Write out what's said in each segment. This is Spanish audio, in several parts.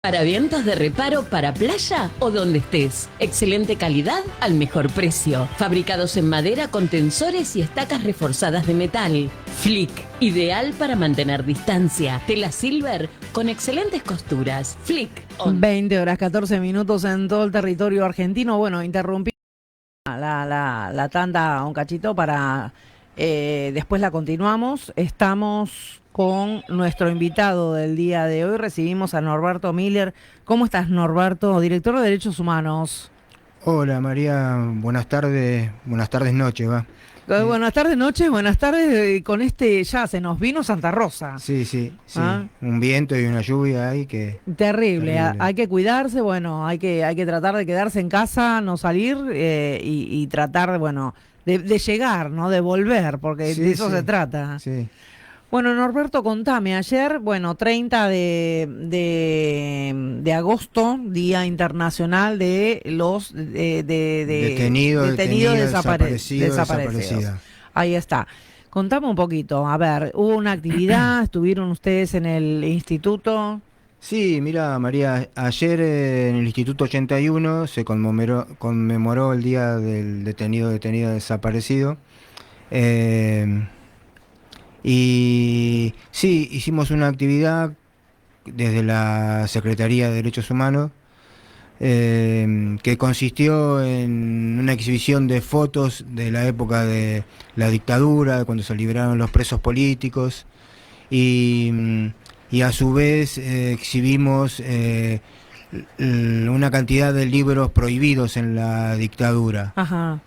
Para vientos de reparo para playa o donde estés. Excelente calidad al mejor precio. Fabricados en madera con tensores y estacas reforzadas de metal. Flick, ideal para mantener distancia. Tela silver con excelentes costuras. Flick. 20 horas 14 minutos en todo el territorio argentino. Bueno, interrumpí la tanda un cachito para... después la continuamos. Estamos con nuestro invitado del día de hoy. Recibimos a Norberto Miller. ¿Cómo estás, Norberto? Director de Derechos Humanos. Hola María, buenas tardes noches, va. Buenas tardes, noches, buenas tardes. Con ya se nos vino Santa Rosa. Sí. ¿Ah? Un viento y una lluvia ahí que... Terrible. Hay que cuidarse, bueno, hay que tratar de quedarse en casa, no salir y tratar, bueno, de llegar, ¿no? De volver, porque de eso se trata. Sí. Bueno, Norberto, contame, ayer, bueno, 30 de agosto, Día Internacional de los detenidos desaparecidos. Ahí está. Contame un poquito, a ver, ¿hubo una actividad? ¿Estuvieron ustedes en el instituto? Sí, mira María, ayer en el Instituto 81 se conmemoró el Día del detenida desaparecido. Y sí, hicimos una actividad desde la Secretaría de Derechos Humanos que consistió en una exhibición de fotos de la época de la dictadura, de cuando se liberaron los presos políticos, y a su vez exhibimos una cantidad de libros prohibidos en la dictadura. Ajá.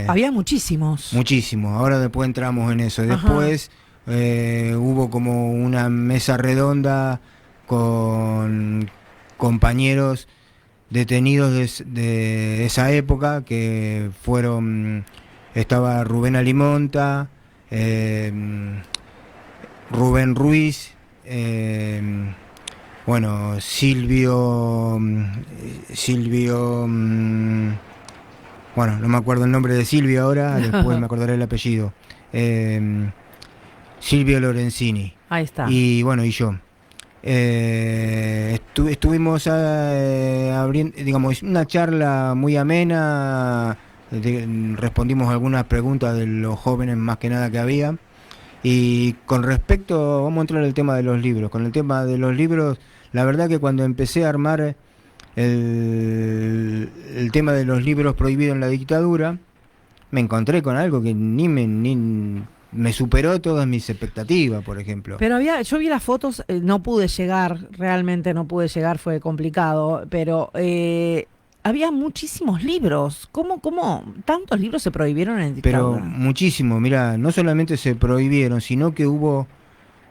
Había muchísimos. Muchísimos. Ahora después entramos en eso. Después hubo como una mesa redonda con compañeros detenidos de esa época que fueron... Estaba Rubén Alimonta, Rubén Ruiz, bueno, Silvio, bueno, no me acuerdo el nombre de Silvio ahora, después me acordaré el apellido. Silvio Lorenzini. Ahí está. Y bueno, y yo. Estuvimos abriendo, digamos, una charla muy amena, respondimos algunas preguntas de los jóvenes más que nada que había. Y con respecto, vamos a entrar al tema de los libros. Con el tema de los libros, la verdad que cuando empecé a armar el tema de los libros prohibidos en la dictadura, me encontré con algo que ni me superó todas mis expectativas, por ejemplo. Pero yo vi las fotos, no pude llegar, realmente no pude llegar, fue complicado, pero había muchísimos libros. ¿Cómo tantos libros se prohibieron en la dictadura? Pero muchísimo, mira, no solamente se prohibieron, sino que hubo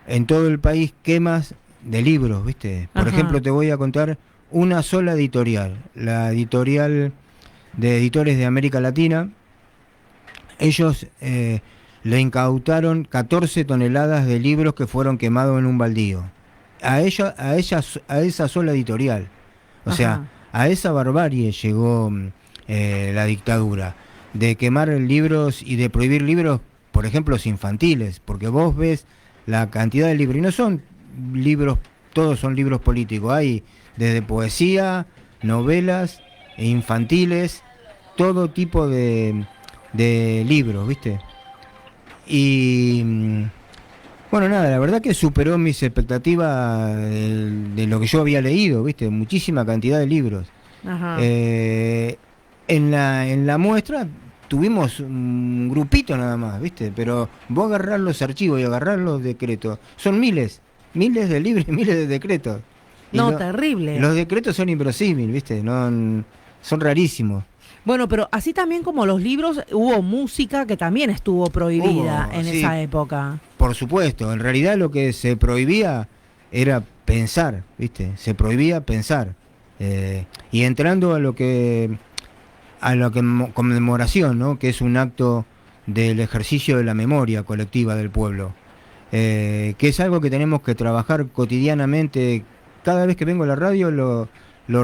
en todo el país quemas de libros, ¿viste? Por ejemplo, te voy a contar una sola editorial, la editorial de Editores de América Latina. Ellos le incautaron 14 toneladas de libros que fueron quemados en un baldío. A esa sola editorial. O sea, a esa barbarie llegó la dictadura, de quemar libros y de prohibir libros, por ejemplo, infantiles, porque vos ves la cantidad de libros, y no son libros, todos son libros políticos, hay desde poesía, novelas, infantiles, todo tipo de libros, ¿viste? Y bueno, nada, la verdad que superó mis expectativas de lo que yo había leído, ¿viste? Muchísima cantidad de libros. En la muestra tuvimos un grupito nada más, ¿viste? Pero vos agarrás los archivos y agarrás los decretos, son miles de libros y miles de decretos. Terrible. Los decretos son inverosímiles, ¿viste? No, son rarísimos. Bueno, pero así también como los libros, hubo música que también estuvo prohibida en esa época. Por supuesto, en realidad lo que se prohibía era pensar, ¿viste? Se prohibía pensar. Y entrando a lo que conmemoración, ¿no? Que es un acto del ejercicio de la memoria colectiva del pueblo, que es algo que tenemos que trabajar cotidianamente. Cada vez que vengo a la radio lo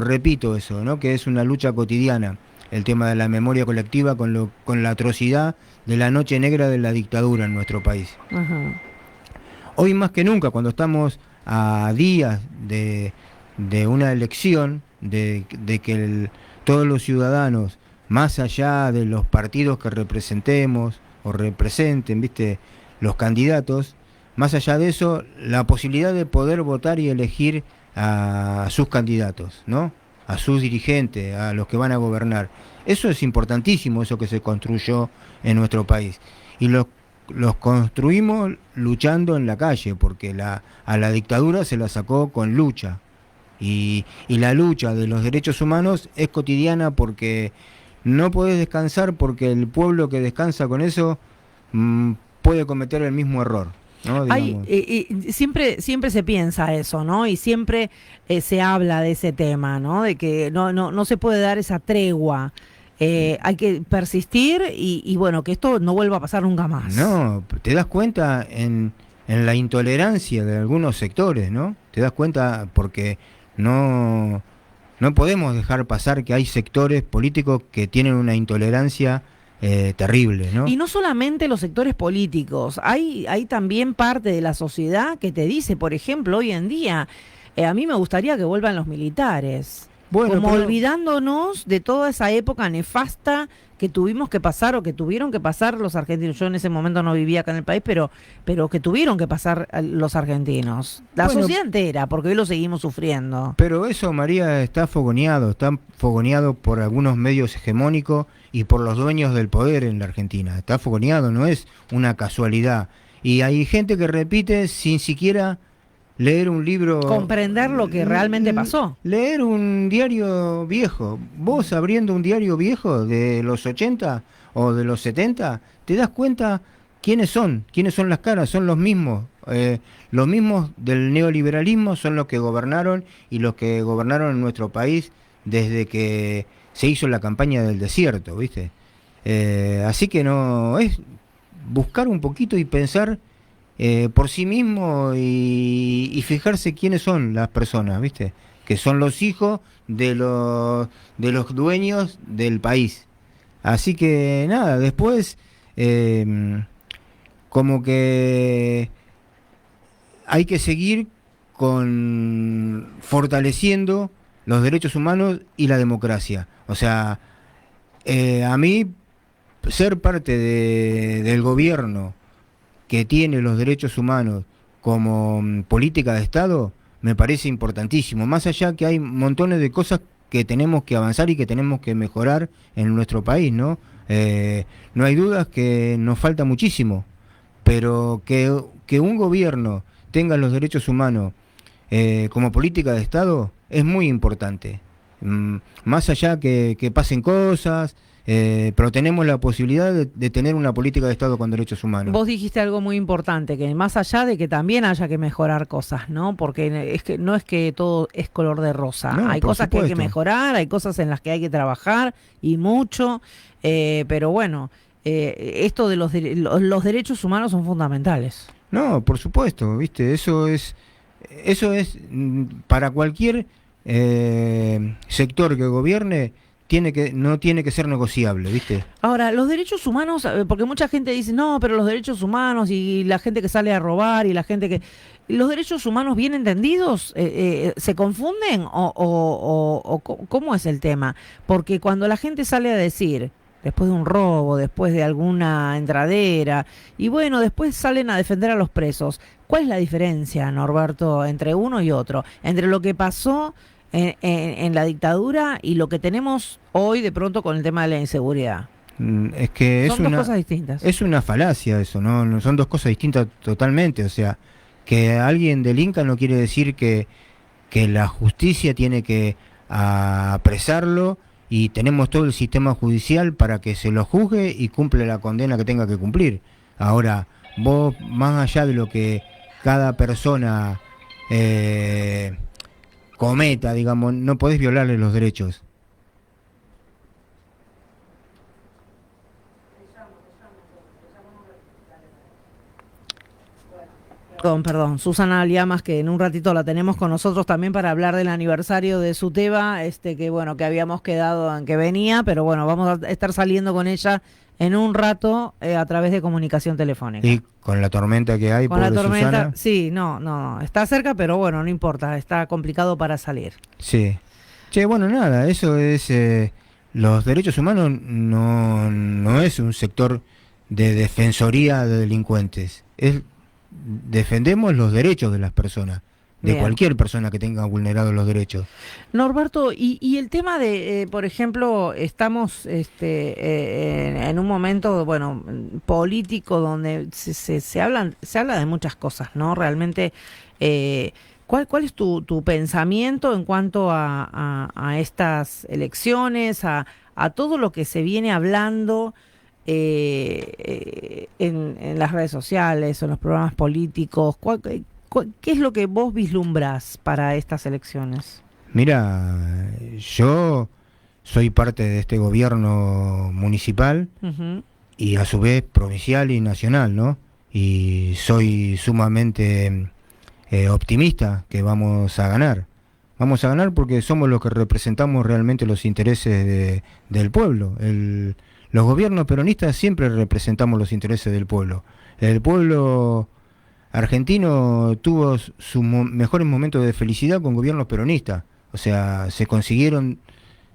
repito eso, ¿no? Que es una lucha cotidiana, el tema de la memoria colectiva con la atrocidad de la noche negra de la dictadura en nuestro país. Hoy más que nunca, cuando estamos a días de de una elección, de que todos los ciudadanos, más allá de los partidos que representemos o representen, ¿viste?, los candidatos, más allá de eso, la posibilidad de poder votar y elegir a sus candidatos, ¿no? A sus dirigentes, a los que van a gobernar. Eso es importantísimo, eso que se construyó en nuestro país. Y los construimos luchando en la calle, porque a la dictadura se la sacó con lucha. Y la lucha de los derechos humanos es cotidiana, porque no podés descansar, porque el pueblo que descansa con eso puede cometer el mismo error, ¿no? Hay, siempre se piensa eso, ¿no? Y siempre se habla de ese tema, ¿no? De que no se puede dar esa tregua. Hay que persistir y bueno, que esto no vuelva a pasar nunca más. No, te das cuenta en la intolerancia de algunos sectores, ¿no? Te das cuenta porque no podemos dejar pasar que hay sectores políticos que tienen una intolerancia terrible, ¿no? Y no solamente los sectores políticos, hay también parte de la sociedad que te dice, por ejemplo, hoy en día, a mí me gustaría que vuelvan los militares. Bueno, como olvidándonos de toda esa época nefasta que tuvimos que pasar o que tuvieron que pasar los argentinos. Yo en ese momento no vivía acá en el país, pero que tuvieron que pasar los argentinos. La sociedad entera, porque hoy lo seguimos sufriendo. Pero eso, María, está fogoneado por algunos medios hegemónicos y por los dueños del poder en la Argentina. Está fogoneado, no es una casualidad. Y hay gente que repite sin siquiera leer un libro, comprender lo que realmente pasó. Leer un diario viejo. Vos abriendo un diario viejo de los 80 o de los 70, te das cuenta quiénes son las caras, son los mismos. Los mismos del neoliberalismo son los que gobernaron y los que gobernaron en nuestro país desde que se hizo la campaña del desierto, ¿viste? Así que no, es buscar un poquito y pensar por sí mismo y fijarse quiénes son las personas, ¿viste? Que son los hijos de los dueños del país. Así que nada, después como que hay que seguir fortaleciendo los derechos humanos y la democracia. O sea, a mí ser parte del gobierno que tiene los derechos humanos como política de Estado, me parece importantísimo. Más allá que hay montones de cosas que tenemos que avanzar y que tenemos que mejorar en nuestro país, ¿no? No hay dudas que nos falta muchísimo, pero que un gobierno tenga los derechos humanos como política de Estado es muy importante. Más allá que pasen cosas, pero tenemos la posibilidad de tener una política de Estado con derechos humanos. Vos dijiste algo muy importante, que más allá de que también haya que mejorar cosas, ¿no? Porque no es que todo es color de rosa. No, hay cosas que hay que mejorar, hay cosas en las que hay que trabajar y mucho, pero bueno, esto de los derechos humanos son fundamentales. No, por supuesto, ¿viste? Eso es para cualquier sector que gobierne. No tiene que ser negociable, ¿viste? Ahora, los derechos humanos, porque mucha gente dice, no, pero los derechos humanos y la gente que sale a robar y la gente que... ¿Los derechos humanos bien entendidos se confunden o cómo es el tema? Porque cuando la gente sale a decir, después de un robo, después de alguna entradera, y bueno, después salen a defender a los presos, ¿cuál es la diferencia, Norberto, entre uno y otro? Entre lo que pasó en la dictadura y lo que tenemos hoy de pronto con el tema de la inseguridad. Es que son dos cosas distintas. Es una falacia eso, ¿no? Son dos cosas distintas totalmente. O sea, que alguien delinca no quiere decir que la justicia tiene que apresarlo y tenemos todo el sistema judicial para que se lo juzgue y cumple la condena que tenga que cumplir. Ahora, vos, más allá de lo que cada persona cometa, digamos, no podés violarle los derechos. Perdón, Susana Liamas, que en un ratito la tenemos con nosotros también para hablar del aniversario de Suteba, que bueno, que habíamos quedado en que venía, pero bueno, vamos a estar saliendo con ella en un rato a través de comunicación telefónica. Y con la tormenta que hay, con la tormenta, Susana. sí, no, está cerca, pero bueno, no importa, está complicado para salir. Sí. Che, bueno, nada, eso es, los derechos humanos no es un sector de defensoría de delincuentes, defendemos los derechos de las personas, de Bien. cualquier persona que tenga vulnerados los derechos. Norberto, y el tema de, por ejemplo, estamos en un momento, bueno, político donde se habla de muchas cosas, ¿no? Realmente, ¿cuál es tu pensamiento en cuanto a estas elecciones, a todo lo que se viene hablando en las redes sociales o en los programas políticos? ¿Qué es lo que vos vislumbrás para estas elecciones? Mira, yo soy parte de este gobierno municipal Uh-huh. y a su vez provincial y nacional, ¿no? Y soy sumamente optimista que vamos a ganar. Vamos a ganar porque somos los que representamos realmente los intereses del pueblo. Los gobiernos peronistas siempre representamos los intereses del pueblo. El pueblo argentino tuvo sus mejores momentos de felicidad con gobiernos peronistas. O sea, se consiguieron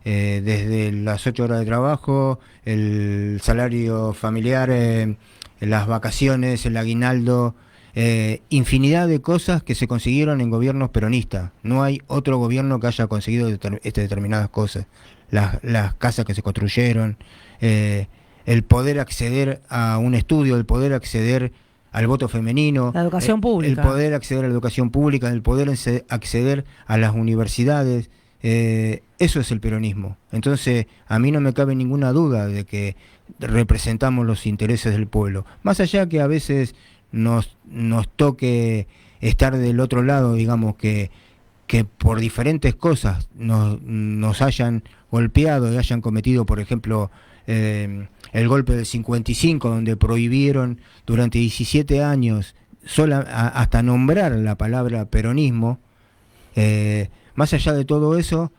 desde las 8 horas de trabajo, el salario familiar, las vacaciones, el aguinaldo, infinidad de cosas que se consiguieron en gobiernos peronistas. No hay otro gobierno que haya conseguido determinadas cosas. Las casas que se construyeron, el poder acceder a un estudio, el poder acceder al voto femenino, La educación pública. el poder acceder a la educación pública, el poder acceder a las universidades, eso es el peronismo. Entonces, a mí no me cabe ninguna duda de que representamos los intereses del pueblo. Más allá que a veces nos toque estar del otro lado, digamos, que por diferentes cosas nos hayan golpeado y hayan cometido, por ejemplo, el golpe del 55, donde prohibieron durante 17 años hasta nombrar la palabra peronismo. Más allá de todo eso,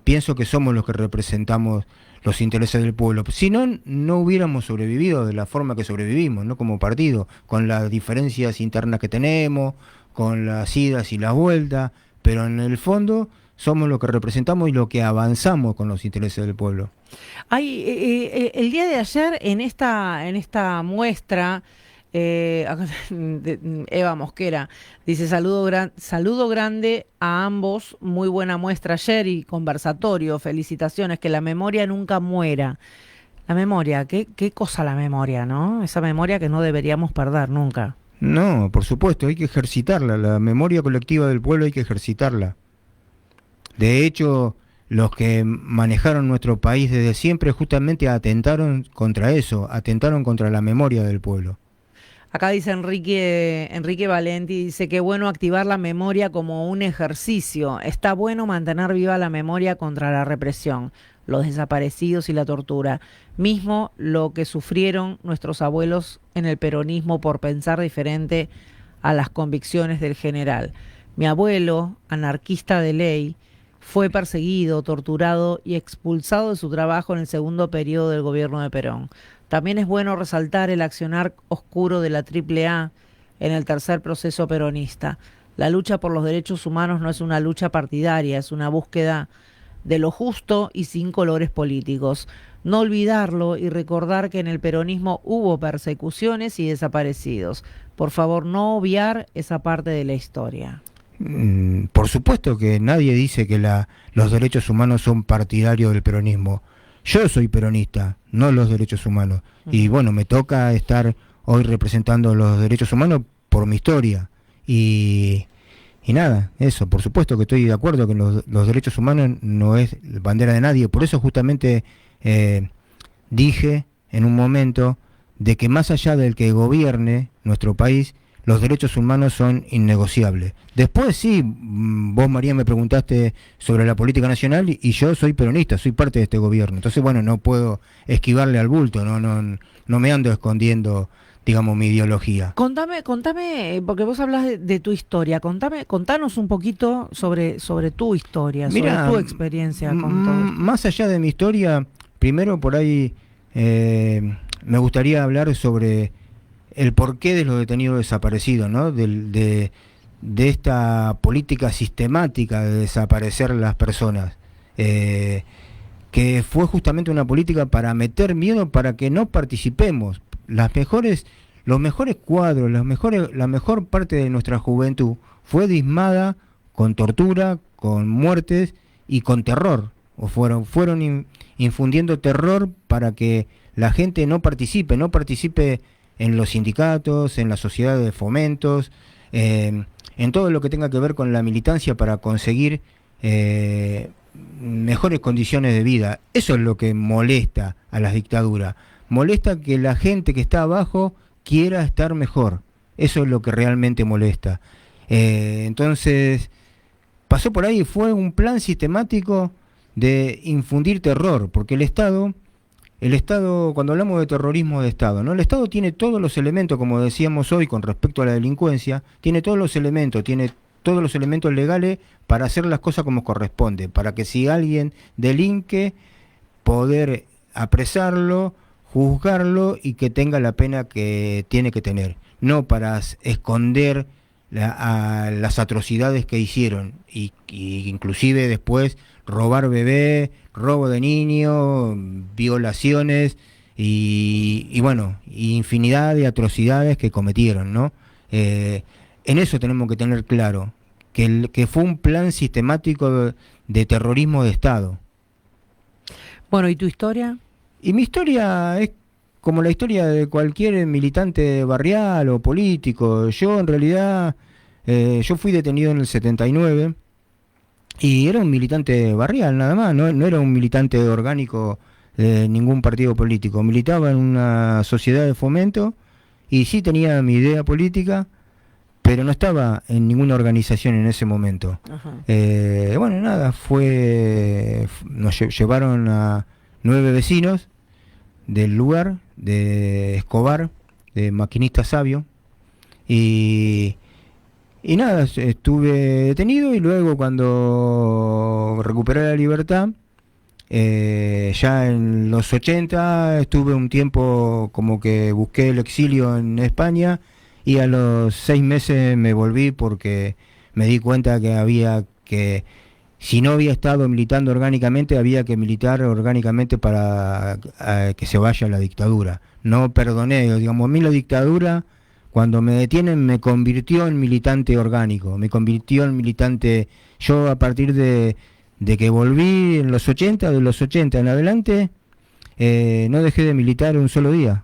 pienso que somos los que representamos los intereses del pueblo. Si no, no hubiéramos sobrevivido de la forma que sobrevivimos, ¿no? Como partido, con las diferencias internas que tenemos, con las idas y las vueltas, pero en el fondo somos lo que representamos y lo que avanzamos con los intereses del pueblo. El día de ayer en esta muestra, Eva Mosquera dice saludo grande a ambos, muy buena muestra ayer y conversatorio, felicitaciones, que la memoria nunca muera. La memoria, qué cosa la memoria, ¿no? Esa memoria que no deberíamos perder nunca. No, por supuesto, hay que ejercitarla, la memoria colectiva del pueblo hay que ejercitarla. De hecho, los que manejaron nuestro país desde siempre justamente atentaron contra eso, atentaron contra la memoria del pueblo. Acá dice Enrique Valenti, dice que bueno activar la memoria como un ejercicio. Está bueno mantener viva la memoria contra la represión, los desaparecidos y la tortura. Mismo lo que sufrieron nuestros abuelos en el peronismo por pensar diferente a las convicciones del general. Mi abuelo, anarquista de ley, fue perseguido, torturado y expulsado de su trabajo en el segundo periodo del gobierno de Perón. También es bueno resaltar el accionar oscuro de la AAA en el tercer proceso peronista. La lucha por los derechos humanos no es una lucha partidaria, es una búsqueda de lo justo y sin colores políticos. No olvidarlo y recordar que en el peronismo hubo persecuciones y desaparecidos. Por favor, no obviar esa parte de la historia. Por supuesto que nadie dice que los derechos humanos son partidarios del peronismo. Yo soy peronista, no los derechos humanos. Y bueno, me toca estar hoy representando los derechos humanos por mi historia. Y nada, eso, por supuesto que estoy de acuerdo que los derechos humanos no es bandera de nadie. Por eso justamente dije en un momento de que más allá del que gobierne nuestro país, los derechos humanos son innegociables. Después sí, vos María me preguntaste sobre la política nacional y yo soy peronista, soy parte de este gobierno. Entonces bueno, no puedo esquivarle al bulto, no me ando escondiendo digamos, mi ideología. Contame, porque vos hablas de tu historia, contanos un poquito sobre tu historia, Mira, sobre tu experiencia con todo. Más allá de mi historia, primero por ahí me gustaría hablar sobre el porqué de los detenidos desaparecidos, ¿no? De esta política sistemática de desaparecer las personas, que fue justamente una política para meter miedo para que no participemos. Los mejores cuadros, la mejor parte de nuestra juventud fue diezmada con tortura, con muertes y con terror, o fueron infundiendo terror para que la gente no participe en los sindicatos, en las sociedades de fomentos, en todo lo que tenga que ver con la militancia para conseguir mejores condiciones de vida. Eso es lo que molesta a las dictaduras. Molesta que la gente que está abajo quiera estar mejor. Eso es lo que realmente molesta. Entonces, pasó por ahí, fue un plan sistemático de infundir terror, porque el Estado, cuando hablamos de terrorismo de Estado, ¿no? El Estado tiene todos los elementos, como decíamos hoy con respecto a la delincuencia, tiene todos los elementos legales para hacer las cosas como corresponde, para que si alguien delinque, poder apresarlo, juzgarlo y que tenga la pena que tiene que tener, no para esconder las atrocidades que hicieron y inclusive después robar bebé, robo de niños, violaciones y bueno, infinidad de atrocidades que cometieron, ¿no? En eso tenemos que tener claro que fue un plan sistemático de terrorismo de Estado. Bueno, ¿y tu historia? Y mi historia es como la historia de cualquier militante barrial o político. Yo en realidad, yo fui detenido en el 79 y era un militante barrial nada más, no era un militante orgánico de ningún partido político. Militaba en una sociedad de fomento y sí tenía mi idea política, pero no estaba en ninguna organización en ese momento. Bueno, nada, nos llevaron a 9 vecinos del lugar, de Escobar, de Maquinista Sabio, y nada, estuve detenido y luego cuando recuperé la libertad, ya en los 80 estuve un tiempo como que busqué el exilio en España y a los 6 meses me volví porque me di cuenta que si no había estado militando orgánicamente, había que militar orgánicamente para que se vaya la dictadura. No perdoné, digamos, a mí la dictadura, cuando me detienen, me convirtió en militante orgánico, me convirtió en militante. Yo a partir de que volví en los 80, de los 80 en adelante, no dejé de militar un solo día.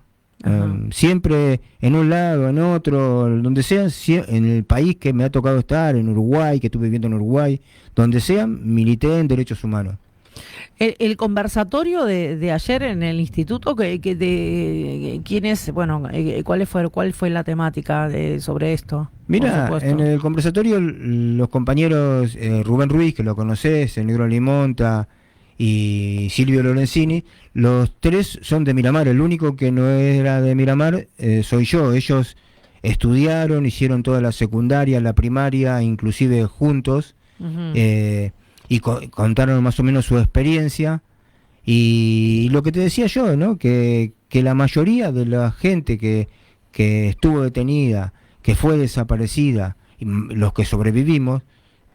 Siempre en un lado, en otro, donde sea, en el país que me ha tocado estar, en Uruguay, que estuve viviendo en Uruguay, donde sea, milité en derechos humanos. El conversatorio de ayer en el instituto, ¿quién es? Bueno, ¿cuál fue la temática sobre esto? Mira, en el conversatorio los compañeros Rubén Ruiz, que lo conocés, el Negro Limonta y Silvio Lorenzini, los tres son de Miramar. El único que no era de Miramar soy yo. Ellos estudiaron, hicieron toda la secundaria, la primaria, inclusive juntos, y contaron más o menos su experiencia. Y lo que te decía yo, ¿no? Que la mayoría de la gente que estuvo detenida, que fue desaparecida, y los que sobrevivimos,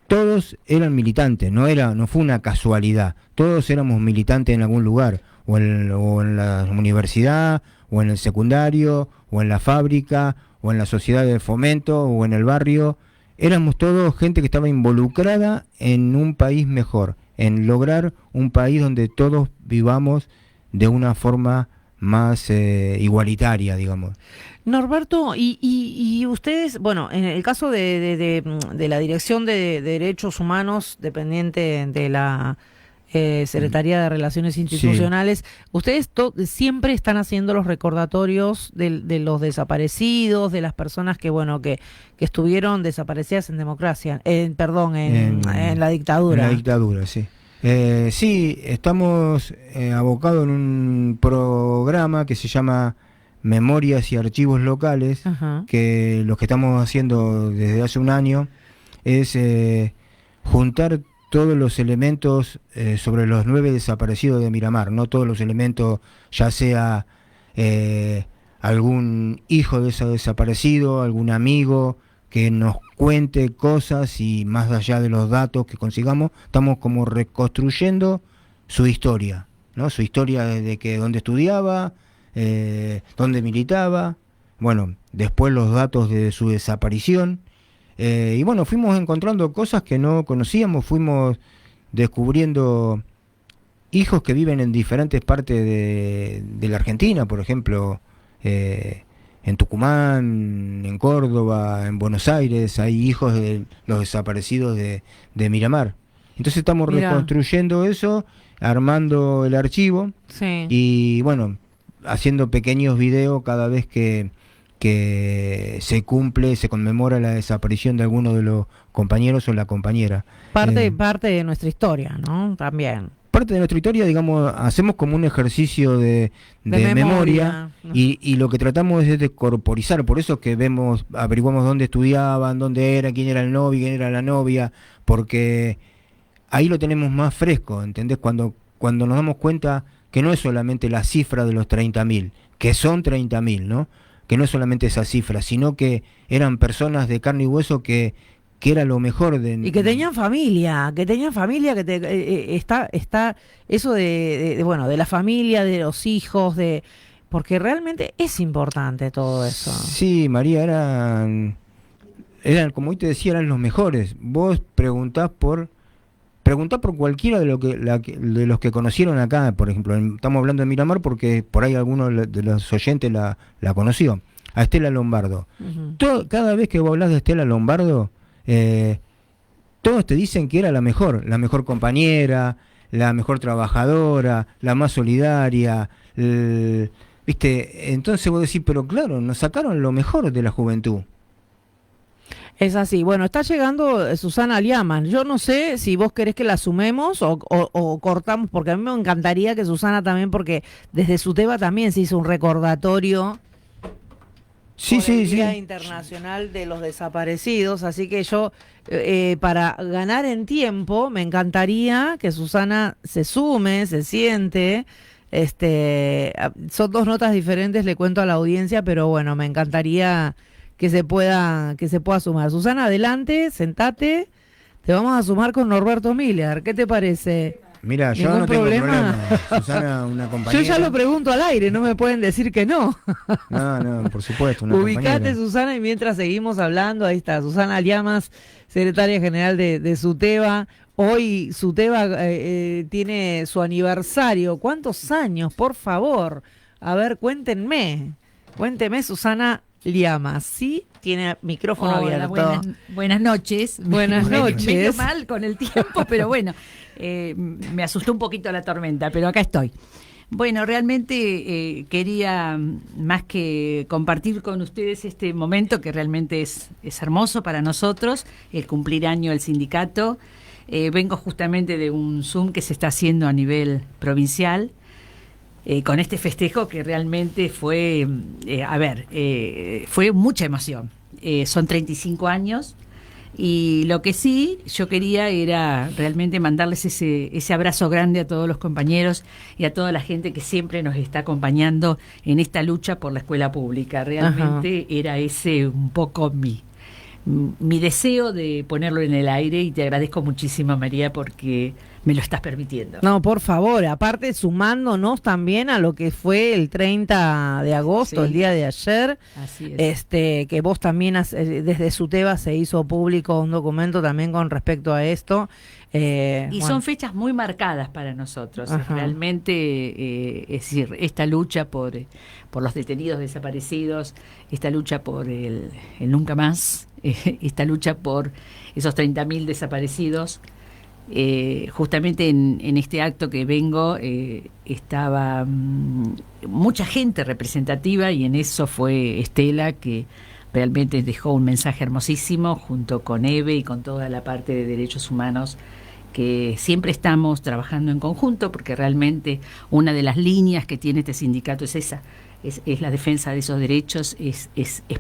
todos eran militantes, no fue una casualidad, todos éramos militantes en algún lugar, o en la universidad, o en el secundario, o en la fábrica, o en la sociedad de fomento, o en el barrio. Éramos todos gente que estaba involucrada en un país mejor, en lograr un país donde todos vivamos de una forma más igualitaria, digamos. Norberto, y ustedes, bueno, en el caso de la Dirección de Derechos Humanos, dependiente de la Secretaría de Relaciones Institucionales, sí, ustedes siempre están haciendo los recordatorios de los desaparecidos, de las personas que estuvieron desaparecidas en democracia, en la dictadura. En la dictadura, sí. Sí, estamos abocados en un programa que se llama memorias y archivos locales, que lo que estamos haciendo desde hace un año es juntar todos los elementos sobre los 9 desaparecidos de Miramar, no todos los elementos, ya sea algún hijo de ese desaparecido, algún amigo que nos cuente cosas, y más allá de los datos que consigamos, estamos como reconstruyendo su historia, ¿no? Su historia desde que dónde estudiaba, dónde militaba, bueno, después los datos de su desaparición, y bueno, fuimos encontrando cosas que no conocíamos, fuimos descubriendo hijos que viven en diferentes partes de la Argentina, por ejemplo, en Tucumán, en Córdoba, en Buenos Aires, hay hijos de los desaparecidos de Miramar. Entonces estamos reconstruyendo eso, armando el archivo, y bueno, haciendo pequeños videos cada vez que se conmemora la desaparición de alguno de los compañeros o la compañera. Parte de nuestra historia, ¿no? También. Parte de nuestra historia, digamos, hacemos como un ejercicio de memoria, y lo que tratamos es de corporizar, por eso que averiguamos dónde estudiaban, dónde era, quién era el novio, quién era la novia, porque ahí lo tenemos más fresco, ¿entendés? Cuando nos damos cuenta que no es solamente la cifra de los 30.000, que son 30.000, ¿no? Que no es solamente esa cifra, sino que eran personas de carne y hueso que era lo mejor de... Y que tenían familia, está eso de la familia, de los hijos, porque realmente es importante todo eso. Sí, María, eran como hoy te decía, eran los mejores. Vos preguntá por cualquiera de los que conocieron acá, por ejemplo, estamos hablando de Miramar porque por ahí alguno de los oyentes la conoció, a Estela Lombardo. Cada vez que vos hablas de Estela Lombardo, todos te dicen que era la mejor compañera, la mejor trabajadora, la más solidaria, ¿viste? Entonces vos decís, pero claro, nos sacaron lo mejor de la juventud. Es así. Bueno, está llegando Susana Liamas. Yo no sé si vos querés que la sumemos o cortamos, porque a mí me encantaría que Susana también, porque desde SUTEBA también se hizo un recordatorio. Sí. Día Internacional de los Desaparecidos, así que yo, para ganar en tiempo, me encantaría que Susana se sume, se siente. Son dos notas diferentes, le cuento a la audiencia, pero bueno, me encantaría que se pueda sumar. Susana, adelante, sentate. Te vamos a sumar con Norberto Miller. ¿Qué te parece? Mira, yo no tengo problema. Susana, una compañera. Yo ya lo pregunto al aire, no me pueden decir que no. No, por supuesto. Ubicate, Susana, y mientras seguimos hablando, ahí está Susana Liamas, secretaria general de SUTEBA. Hoy SUTEBA tiene su aniversario. ¿Cuántos años, por favor? A ver, cuénteme, Susana Liamas. Sí, tiene micrófono abierto. Buenas noches. Buenas noches. Medio mal con el tiempo, pero bueno, me asustó un poquito la tormenta, pero acá estoy. Bueno, realmente quería más que compartir con ustedes este momento que realmente es hermoso para nosotros, el cumplir año del sindicato. Vengo justamente de un Zoom que se está haciendo a nivel provincial, con este festejo que realmente fue, fue mucha emoción. Son 35 años y lo que sí yo quería era realmente mandarles ese abrazo grande a todos los compañeros y a toda la gente que siempre nos está acompañando en esta lucha por la escuela pública. Realmente era ese un poco mi deseo de ponerlo en el aire, y te agradezco muchísimo, María, porque me lo estás permitiendo. No, por favor, aparte sumándonos también a lo que fue el 30 de agosto, sí, el día de ayer. Así es. Que vos también desde SUTEBA se hizo público un documento también con respecto a esto. Son fechas muy marcadas para nosotros. Ajá. Realmente, es decir, esta lucha por los detenidos desaparecidos, esta lucha por el nunca más, esta lucha por esos 30.000 desaparecidos. Justamente en este acto que vengo estaba mucha gente representativa, y en eso fue Estela, que realmente dejó un mensaje hermosísimo junto con Eve y con toda la parte de derechos humanos, que siempre estamos trabajando en conjunto, porque realmente una de las líneas que tiene este sindicato es esa, es la defensa de esos derechos, es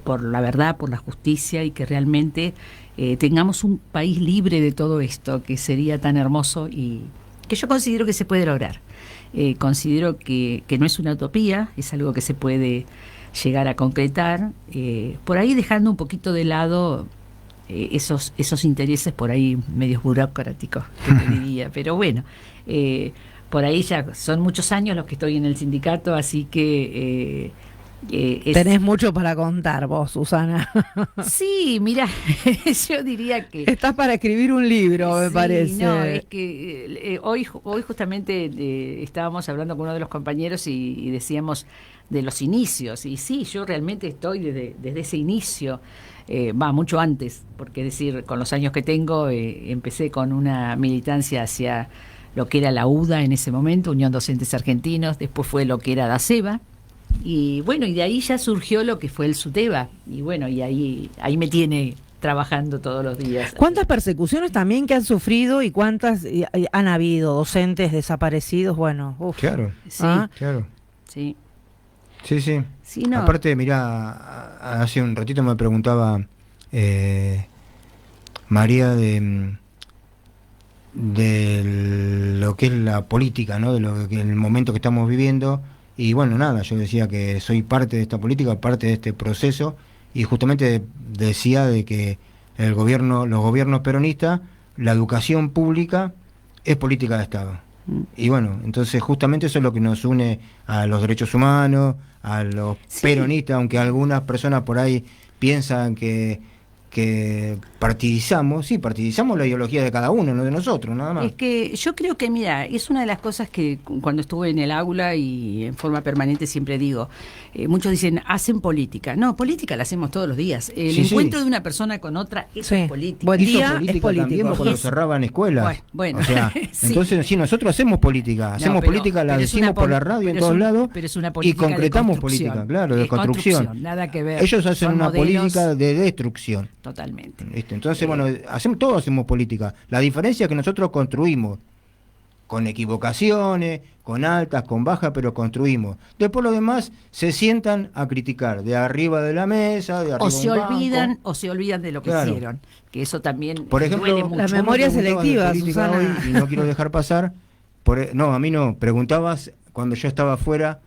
por la verdad, por la justicia, y que realmente tengamos un país libre de todo esto, que sería tan hermoso y que yo considero que se puede lograr. Considero que no es una utopía, es algo que se puede llegar a concretar, por ahí dejando un poquito de lado esos intereses por ahí medios burocráticos, que te diría, pero bueno, por ahí ya son muchos años los que estoy en el sindicato, así que tenés mucho para contar vos, Susana. Sí, mira, yo diría que estás para escribir un libro, me parece. No, es que hoy justamente estábamos hablando con uno de los compañeros y decíamos de los inicios, y sí, yo realmente estoy desde ese inicio, mucho antes, porque decir, con los años que tengo, empecé con una militancia hacia lo que era la UDA en ese momento, Unión Docentes Argentinos, después fue lo que era DACEBA, y bueno, y de ahí ya surgió lo que fue el SUTEBA, y bueno, y ahí me tiene trabajando todos los días. ¿Cuántas persecuciones también que han sufrido y cuántas han habido docentes desaparecidos? Bueno, claro, sí, claro. Sí. Sí, sí. Sí, no. Aparte, mirá, hace un ratito me preguntaba María de lo que es la política, ¿no? De lo que el momento que estamos viviendo. Y bueno, nada, yo decía que soy parte de esta política, parte de este proceso, y justamente decía de que los gobiernos peronistas, la educación pública es política de Estado. Y bueno, entonces justamente eso es lo que nos une a los derechos humanos, a los peronistas, aunque algunas personas por ahí piensan que partidizamos la ideología de cada uno, no de nosotros, nada más. Es que yo creo que, mira, es una de las cosas que cuando estuve en el aula y en forma permanente siempre digo, muchos dicen, hacen política. No, política la hacemos todos los días. El encuentro de una persona con otra, eso es política. Buen día, política es político. También cuando cerraban escuelas. Bueno, o sea, sí. Entonces, sí, nosotros hacemos política, la decimos por la radio en todos lados, pero es una y concretamos política, claro, de construcción. Nada que ver. Ellos hacen una política de destrucción. Totalmente. Entonces, bueno, todos hacemos política. La diferencia es que nosotros construimos, con equivocaciones, con altas, con bajas, pero construimos. Después los demás se sientan a criticar, de arriba de la mesa, de arriba o se olvidan de lo que hicieron. Que eso también por ejemplo, duele mucho. La memoria selectiva, Susana. Hoy, y no quiero dejar pasar. No, a mí no. Preguntabas, cuando yo estaba afuera,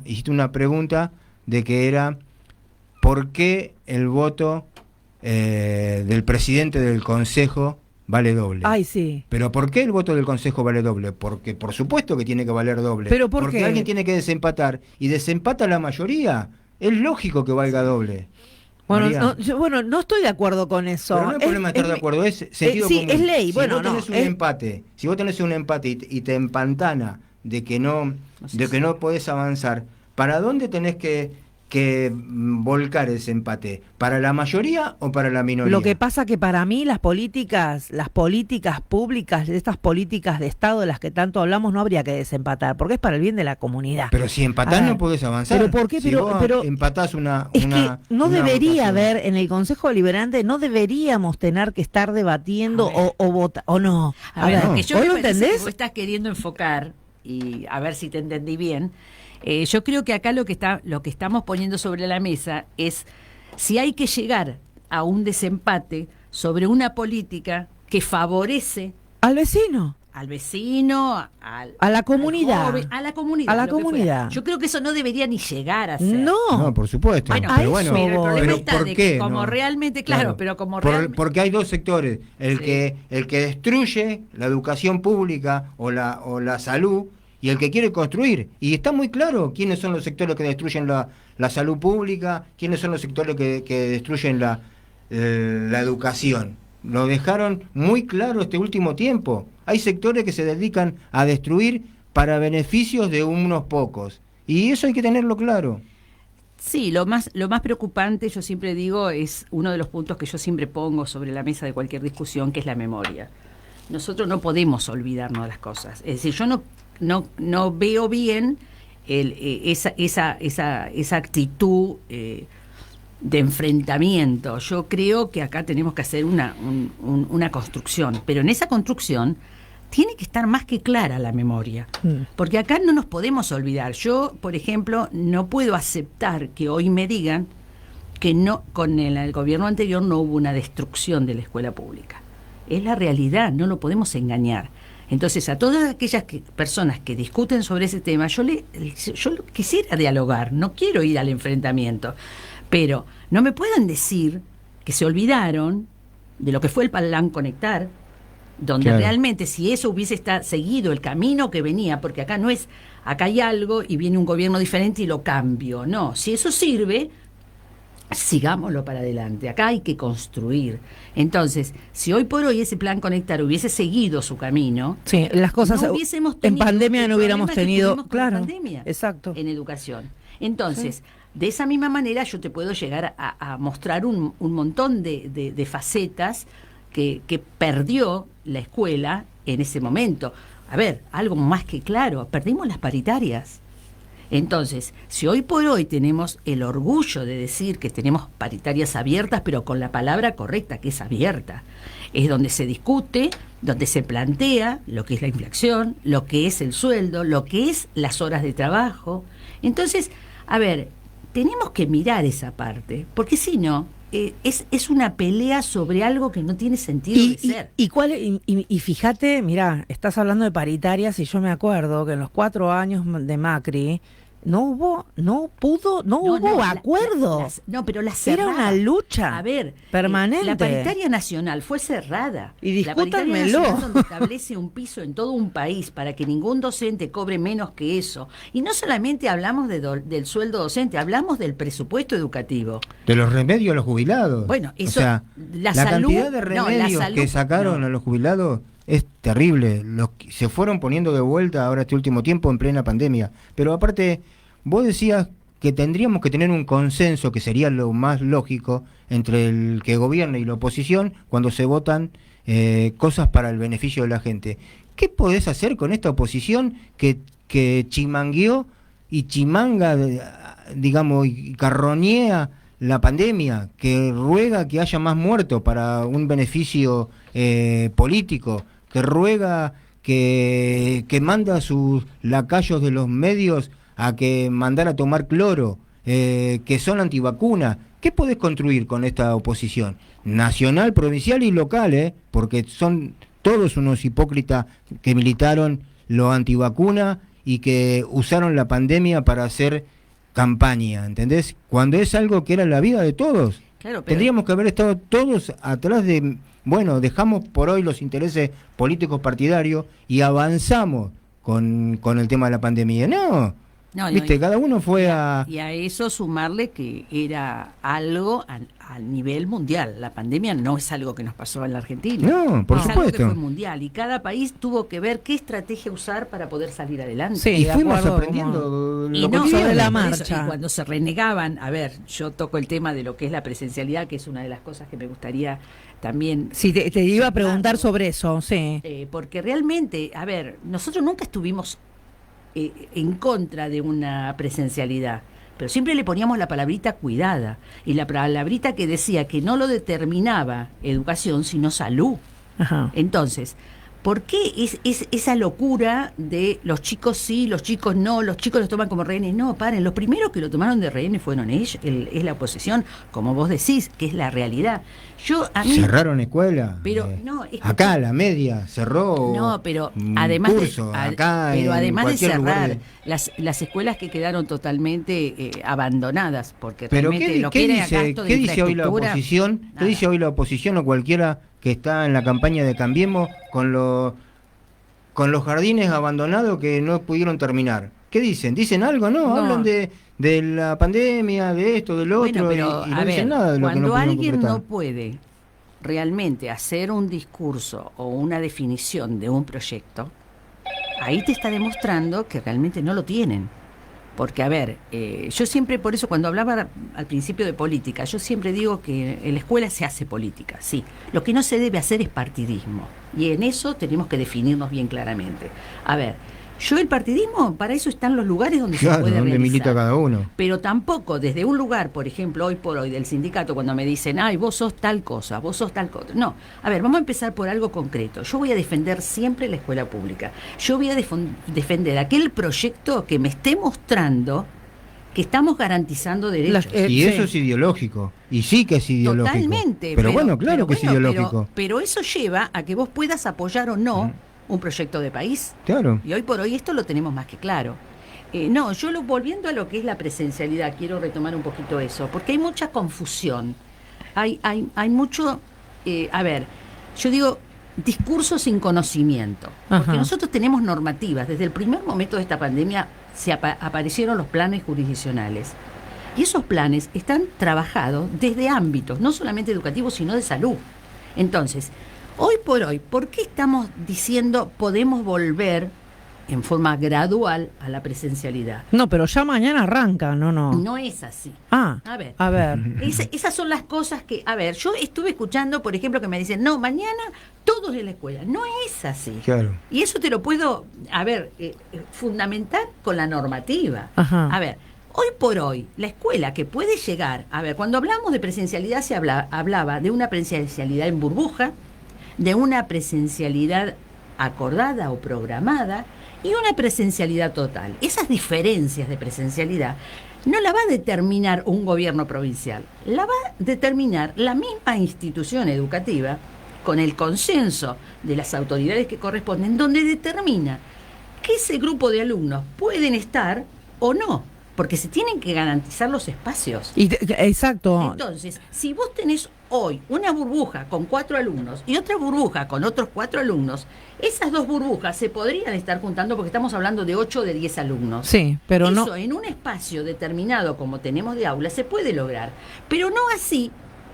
hiciste una pregunta de que era ¿por qué el voto del presidente del Consejo vale doble? Ay, sí. ¿Pero por qué el voto del Consejo vale doble? Porque por supuesto que tiene que valer doble. ¿Pero por Porque qué? Alguien tiene que desempatar, y desempata la mayoría. Es lógico que valga doble. Bueno, no estoy de acuerdo con eso. Pero no hay problema estar de acuerdo, es sentido común. Sí, es ley. Si bueno, vos tenés si vos tenés un empate y te empantana de que no podés avanzar, ¿para dónde tenés que volcar ese empate? ¿Para la mayoría o para la minoría? Lo que pasa que para mí las políticas públicas, estas políticas de Estado de las que tanto hablamos, no habría que desempatar, porque es para el bien de la comunidad. Pero si empatás no podés avanzar. ¿Pero por qué? Si vos empatás es que no debería haber, en el Consejo Deliberante, no deberíamos tener que estar debatiendo o votar, o no. A ver, no. que yo ¿Vos lo me parece entendés? que vos estás queriendo enfocar, y a ver si te entendí bien. Yo creo que acá lo que estamos poniendo sobre la mesa es si hay que llegar a un desempate sobre una política que favorece al vecino, a la comunidad, a la comunidad. Yo creo que eso no debería ni llegar a ser. No, por supuesto. Bueno, pero el problema está ¿por de qué? que como realmente, claro, pero como realmente... Porque hay dos sectores, el que destruye la educación pública o la salud, y el que quiere construir. Y está muy claro quiénes son los sectores que destruyen la salud pública, quiénes son los sectores que destruyen la educación. Lo dejaron muy claro este último tiempo. Hay sectores que se dedican a destruir para beneficios de unos pocos. Y eso hay que tenerlo claro. Sí, lo más preocupante, yo siempre digo, es uno de los puntos que yo siempre pongo sobre la mesa de cualquier discusión, que es la memoria. Nosotros no podemos olvidarnos de las cosas. Es decir, yo no veo bien esa actitud de enfrentamiento. Yo creo que acá tenemos que hacer una construcción, pero en esa construcción tiene que estar más que clara la memoria, porque acá no nos podemos olvidar. Yo, por ejemplo, no puedo aceptar que hoy me digan que no, con el gobierno anterior no hubo una destrucción de la escuela pública. Es la realidad, no lo podemos engañar. Entonces, a todas aquellas personas que discuten sobre ese tema, yo quisiera dialogar, no quiero ir al enfrentamiento, pero no me pueden decir que se olvidaron de lo que fue el Plan Conectar, donde claro, realmente si eso hubiese seguido el camino que venía, porque acá no es, acá hay algo y viene un gobierno diferente y lo cambio, no, si eso sirve, sigámoslo para adelante, acá hay que construir. Entonces, si hoy por hoy ese Plan Conectar hubiese seguido su camino, sí, las cosas no hubiésemos en tenido pandemia el no hubiéramos problema que tenido, tuvimos con claro, la pandemia exacto, en educación. Entonces, de esa misma manera yo te puedo llegar a mostrar un montón de facetas que perdió la escuela en ese momento. A ver, algo más que claro, perdimos las paritarias. Entonces, si hoy por hoy tenemos el orgullo de decir que tenemos paritarias abiertas, pero con la palabra correcta, que es abierta, es donde se discute, donde se plantea lo que es la inflación, lo que es el sueldo, lo que es las horas de trabajo. Entonces, a ver, tenemos que mirar esa parte, porque si no, es una pelea sobre algo que no tiene sentido de ser. Y fíjate, mirá, estás hablando de paritarias y yo me acuerdo que en los 4 años de Macri no hubo acuerdo. No, pero la Era cerrada. una lucha A ver, permanente. La paritaria nacional fue cerrada. Y la paritaria discútanmelo. nacional donde establece un piso en todo un país para que ningún docente cobre menos que eso. Y no solamente hablamos del sueldo docente, hablamos del presupuesto educativo. de los remedios a los jubilados. Bueno, eso, o sea, la la salud, cantidad de remedios salud, que sacaron no. a los jubilados es terrible. Se fueron poniendo de vuelta ahora este último tiempo en plena pandemia. Pero aparte, vos decías que tendríamos que tener un consenso, que sería lo más lógico, entre el que gobierna y la oposición cuando se votan cosas para el beneficio de la gente. ¿Qué podés hacer con esta oposición que chimangueó y chimanga, digamos, y carroñea la pandemia, que ruega que haya más muertos para un beneficio político, que ruega que manda a sus lacayos de los medios a que mandar a tomar cloro, que son antivacunas? ¿Qué podés construir con esta oposición? Nacional, provincial y local, porque son todos unos hipócritas que militaron lo antivacuna y que usaron la pandemia para hacer campaña, ¿entendés? Cuando es algo que era la vida de todos. Claro, pero Tendríamos que haber estado todos atrás de, bueno, dejamos por hoy los intereses políticos partidarios y avanzamos con el tema de la pandemia. No, viste, cada uno fue a... Y a eso sumarle que era algo a nivel mundial. La pandemia no es algo que nos pasó en la Argentina. No, por es algo que supuesto. fue mundial y cada país tuvo que ver qué estrategia usar para poder salir adelante. Sí, Y de fuimos acuerdo, aprendiendo Y lo no cotidiano. sobre la por marcha. eso, y cuando se renegaban, a ver, yo toco el tema de lo que es la presencialidad, que es una de las cosas que me gustaría también... Sí, te iba a preguntar Claro. sobre eso, sí. Porque realmente, a ver, nosotros nunca estuvimos en contra de una presencialidad, pero siempre le poníamos la palabrita cuidada, y la palabrita que decía que no lo determinaba educación, sino salud. Ajá. Entonces, ¿por qué es esa locura de los chicos sí, los chicos no, los chicos los toman como rehenes? No, paren, los primeros que lo tomaron de rehenes fueron ellos, es la oposición, como vos decís, que es la realidad. A mí, Cerraron escuela. Pero, no, es que- acá la media cerró. no, pero un además curso, acá pero en además de cualquier lugar cerrar de- las escuelas que quedaron totalmente abandonadas, porque Pero realmente ¿qué, lo qué que era dice, gasto de qué dice hoy la infraestructura, oposición? ¿Qué nada. dice hoy la oposición o cualquiera que está en la campaña de Cambiemos con los jardines abandonados que no pudieron terminar? ¿Qué dicen? ¿Dicen algo? No. Hablan de la pandemia, de esto, del otro, Bueno, pero y no a dicen ver, nada de lo que no cuando pudieron alguien concretar. no puede realmente hacer un discurso o una definición de un proyecto, ahí te está demostrando que realmente no lo tienen. Porque, a ver, yo siempre, por eso cuando hablaba al principio de política, yo siempre digo que en la escuela se hace política, sí. Lo que no se debe hacer es partidismo. Y en eso tenemos que definirnos bien claramente. A ver, Yo el partidismo, para eso están los lugares donde se Claro, puede donde realizar. milita cada uno. Pero tampoco desde un lugar, por ejemplo, hoy por hoy del sindicato, cuando me dicen, ay, vos sos tal cosa, vos sos tal cosa. No, a ver, vamos a empezar por algo concreto. Yo voy a defender siempre la escuela pública. Yo voy a defender aquel proyecto que me esté mostrando que estamos garantizando derechos. Y eso es ideológico. Y sí que es ideológico. Totalmente. Pero bueno, claro que es ideológico. Pero eso lleva a que vos puedas apoyar o no un proyecto de país. Claro. Y hoy por hoy esto lo tenemos más que claro. Volviendo a lo que es la presencialidad, quiero retomar un poquito eso, porque hay mucha confusión. Hay mucho, yo digo, discurso sin conocimiento. Porque Ajá. nosotros tenemos normativas. Desde el primer momento de esta pandemia aparecieron los planes jurisdiccionales. Y esos planes están trabajados desde ámbitos, no solamente educativos, sino de salud. Entonces, hoy por hoy, ¿por qué estamos diciendo podemos volver en forma gradual a la presencialidad? No, pero ya mañana arranca, ¿no? No es así. Ah, A ver. a ver. Esas son las cosas que, yo estuve escuchando, por ejemplo, que me dicen, no, mañana todos en la escuela. No es así. Claro. Y eso te lo puedo, fundamentar con la normativa. Ajá. A ver, hoy por hoy, la escuela que puede llegar, cuando hablamos de presencialidad se hablaba de una presencialidad en burbuja, de una presencialidad acordada o programada y una presencialidad total. Esas diferencias de presencialidad no la va a determinar un gobierno provincial, la va a determinar la misma institución educativa con el consenso de las autoridades que corresponden, donde determina que ese grupo de alumnos pueden estar o no, porque se tienen que garantizar los espacios. Exacto. Entonces, si vos tenés hoy una burbuja con 4 alumnos y otra burbuja con otros 4 alumnos, esas dos burbujas se podrían estar juntando porque estamos hablando de 8 o de 10 alumnos. Sí, pero Eso no. en un espacio determinado como tenemos de aula se puede lograr, pero no así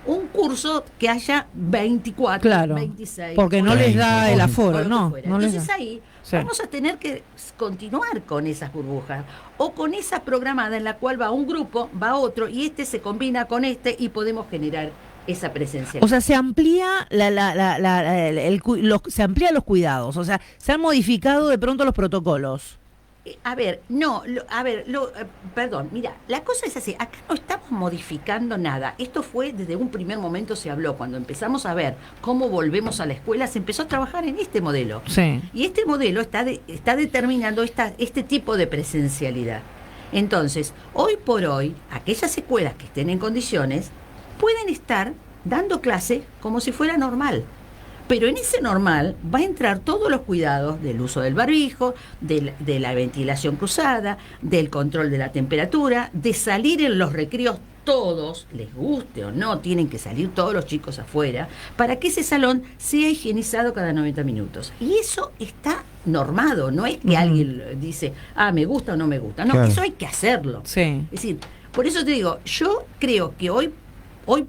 un curso que haya 24, Claro, 26. porque no les da el aforo, o lo que no. fuera. No les Entonces da. ahí Sí. vamos a tener que continuar con esas burbujas o con esa programada en la cual va un grupo, va otro y este se combina con este y podemos generar esa presencia. O sea, se amplía se amplían los cuidados, o sea, se han modificado de pronto los protocolos. Perdón, mira, la cosa es así, acá no estamos modificando nada, esto fue desde un primer momento se habló, cuando empezamos a ver cómo volvemos a la escuela, se empezó a trabajar en este modelo. Sí. Y este modelo está determinando este tipo de presencialidad. Entonces, hoy por hoy, aquellas escuelas que estén en condiciones pueden estar dando clase como si fuera normal. Pero en ese normal va a entrar todos los cuidados del uso del barbijo, de la ventilación cruzada, del control de la temperatura, de salir en los recreos todos, les guste o no, tienen que salir todos los chicos afuera, para que ese salón sea higienizado cada 90 minutos. Y eso está normado, no es que alguien dice, me gusta o no me gusta. No, Claro. eso hay que hacerlo. Sí. Es decir, por eso te digo, yo creo que hoy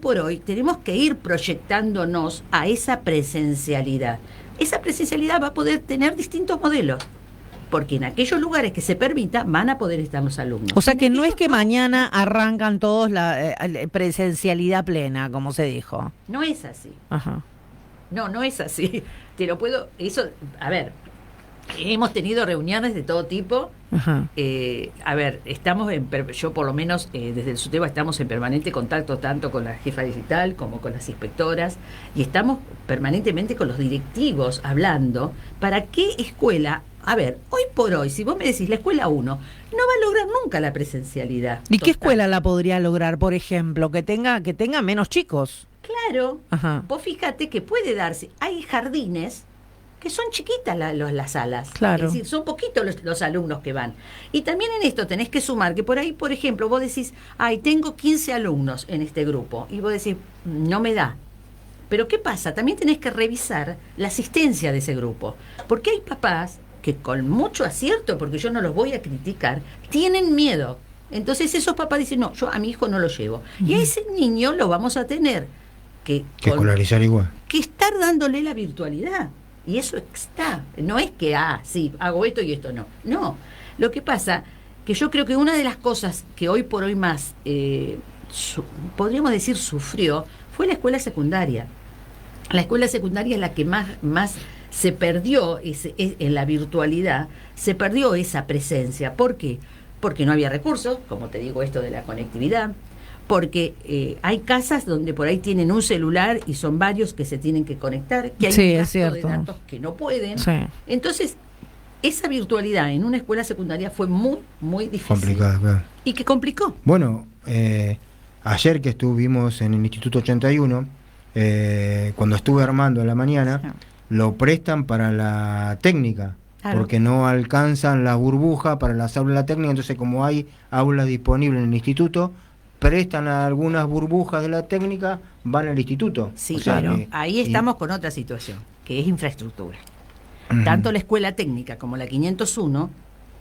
por hoy tenemos que ir proyectándonos a esa presencialidad. Esa presencialidad va a poder tener distintos modelos, porque en aquellos lugares que se permita van a poder estar los alumnos. O sea que En no es aquellos que mañana arrancan todos la presencialidad plena, como se dijo. No es así. Ajá. No es así. Te lo puedo... hemos tenido reuniones de todo tipo. Ajá. Yo por lo menos desde el SUTEBA estamos en permanente contacto tanto con la jefa digital como con las inspectoras y estamos permanentemente con los directivos hablando para qué escuela, hoy por hoy, si vos me decís la escuela 1, no va a lograr nunca la presencialidad. ¿Y qué total. escuela la podría lograr, por ejemplo, que tenga menos chicos? Claro, Ajá. vos fíjate que puede darse, hay jardines que son chiquitas las salas. Claro. Es decir, son poquitos los alumnos que van. Y también en esto tenés que sumar que por ahí, por ejemplo, vos decís, tengo 15 alumnos en este grupo. Y vos decís, no me da. Pero ¿qué pasa? También tenés que revisar la asistencia de ese grupo. Porque hay papás que con mucho acierto, porque yo no los voy a criticar, tienen miedo. Entonces esos papás dicen, no, yo a mi hijo no lo llevo. Y a ese niño lo vamos a tener que escolarizar igual. que estar dándole la virtualidad. Y eso está. No es que, sí, hago esto y esto no. No. Lo que pasa que yo creo que una de las cosas que hoy por hoy más, podríamos decir, sufrió, fue la escuela secundaria. La escuela secundaria es la que más se perdió en la virtualidad, se perdió esa presencia. ¿Por qué? Porque no había recursos, como te digo esto de la conectividad, porque hay casas donde por ahí tienen un celular y son varios que se tienen que conectar, que hay Sí, un es gasto de cierto. datos que no pueden. Sí. Entonces, esa virtualidad en una escuela secundaria fue muy, muy difícil. Complicada, claro. Y que complicó. Bueno, ayer que estuvimos en el Instituto 81, cuando estuve armando en la mañana, Sí. lo prestan para la técnica, Claro. porque no alcanzan las burbujas para las aulas de la técnica, entonces como hay aulas disponibles en el instituto, prestan algunas burbujas de la técnica, van al instituto. Sí, O sea claro. que- Ahí estamos con otra situación, que es infraestructura. Ujú. Tanto la escuela técnica como la 501,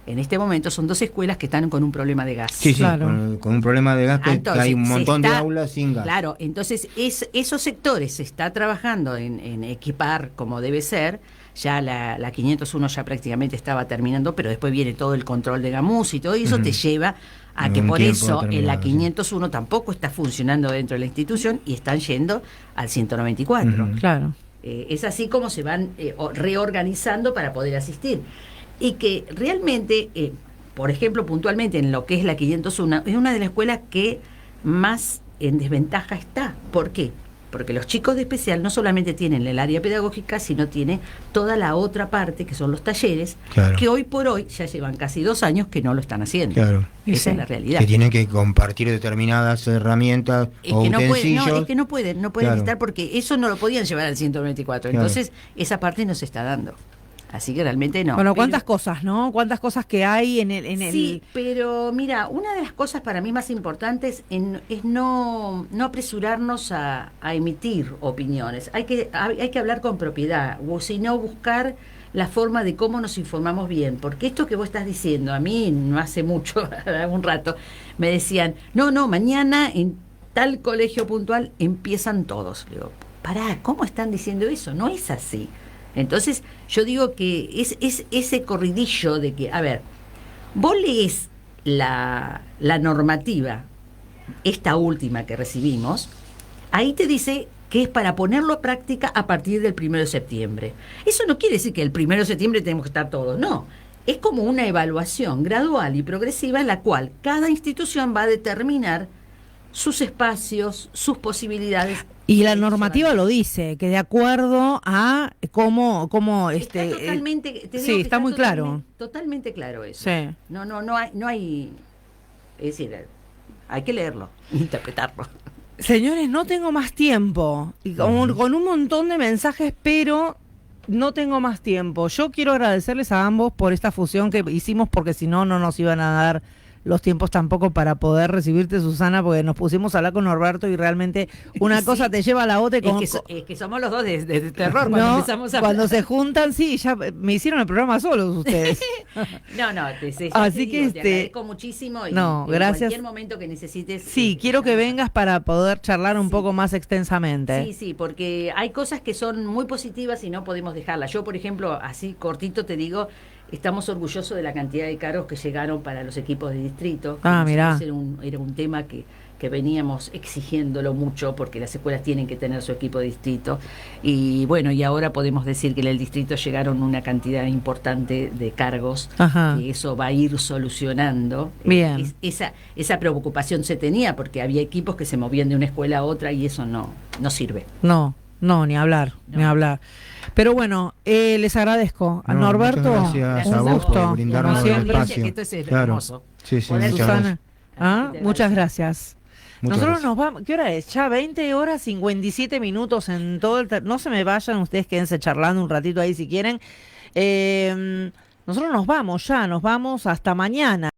en este momento son dos escuelas que están con un problema de gas. Sí, sí, Claro. con un problema de gas, que Entonces, hay un se montón de está- aulas sin gas. Claro, entonces esos sectores se está trabajando en equipar como debe ser. Ya la 501 ya prácticamente estaba terminando, pero después viene todo el control de gamus y todo, y eso Ujú. te lleva a En que un por tiempo eso en la determinado, sí. 501 tampoco está funcionando dentro de la institución y están yendo al 194. Ujú. Claro. Es así como se van reorganizando para poder asistir. Y que realmente, por ejemplo, puntualmente en lo que es la 501, es una de las escuelas que más en desventaja está. ¿Por qué? Porque los chicos de especial no solamente tienen el área pedagógica, sino tiene toda la otra parte, que son los talleres, Claro. que hoy por hoy ya llevan casi 2 años que no lo están haciendo. Claro. Esa Sí. es la realidad. Que tienen que compartir determinadas herramientas Es o que no pueden, utensilios. no, es que no pueden Claro. estar porque eso no lo podían llevar al 194. Claro. Entonces, esa parte no se está dando. Así que realmente no. Bueno, Pero- cuántas cosas, ¿no? Cuántas cosas que hay en el... Sí, pero mira, una de las cosas para mí más importantes es no apresurarnos a emitir opiniones. Hay que hablar con propiedad, o si no, buscar la forma de cómo nos informamos bien. Porque esto que vos estás diciendo, a mí no hace mucho, un rato, me decían, no, mañana en tal colegio puntual empiezan todos. Le digo, pará, ¿cómo están diciendo eso? No es así. Entonces, yo digo que es ese corridillo de que, a ver, vos lees la normativa, esta última que recibimos, ahí te dice que es para ponerlo a práctica a partir del 1 de septiembre. Eso no quiere decir que el 1 de septiembre tenemos que estar todos, no. Es como una evaluación gradual y progresiva en la cual cada institución va a determinar sus espacios, sus posibilidades. Y la normativa lo dice, que de acuerdo a cómo Está totalmente, te digo sí, que está muy claro. Totalmente claro eso. Sí. No hay, es decir, hay que leerlo, interpretarlo. Señores, no tengo más tiempo. Y con un montón de mensajes, pero no tengo más tiempo. Yo quiero agradecerles a ambos por esta fusión que hicimos, porque si no, no nos iban a dar los tiempos tampoco para poder recibirte, Susana, porque nos pusimos a hablar con Norberto y realmente una Sí. cosa te lleva a la otra. Y Es que somos los dos de terror cuando no, empezamos a cuando hablar. se juntan, sí, ya me hicieron el programa solos ustedes. Así que te agradezco muchísimo y no, en gracias. cualquier momento que necesites. Sí, quiero que vengas para poder charlar un Sí. poco más extensamente. Sí, porque hay cosas que son muy positivas y no podemos dejarlas. Yo, por ejemplo, así cortito te digo, estamos orgullosos de la cantidad de cargos que llegaron para los equipos de distrito. Ah, mirá. Era un tema que veníamos exigiéndolo mucho porque las escuelas tienen que tener su equipo de distrito. Y bueno, y ahora podemos decir que en el distrito llegaron una cantidad importante de cargos, Ajá. que eso va a ir solucionando. Bien. Esa preocupación se tenía porque había equipos que se movían de una escuela a otra y eso no sirve. No, ni hablar, No. ni hablar. Pero bueno, les agradezco. A No, Norberto, muchas gracias un a vos gusto. por brindarnos como el siempre. espacio. Que esto es Claro. hermoso. Sí, sí, Poder muchas Susana. gracias. Ah, Te muchas agradezco. gracias. Muchas Nosotros gracias. nos vamos, ¿qué hora es? Ya 20 horas 57 minutos en todo no se me vayan, ustedes quédense charlando un ratito ahí si quieren. Nosotros nos vamos hasta mañana.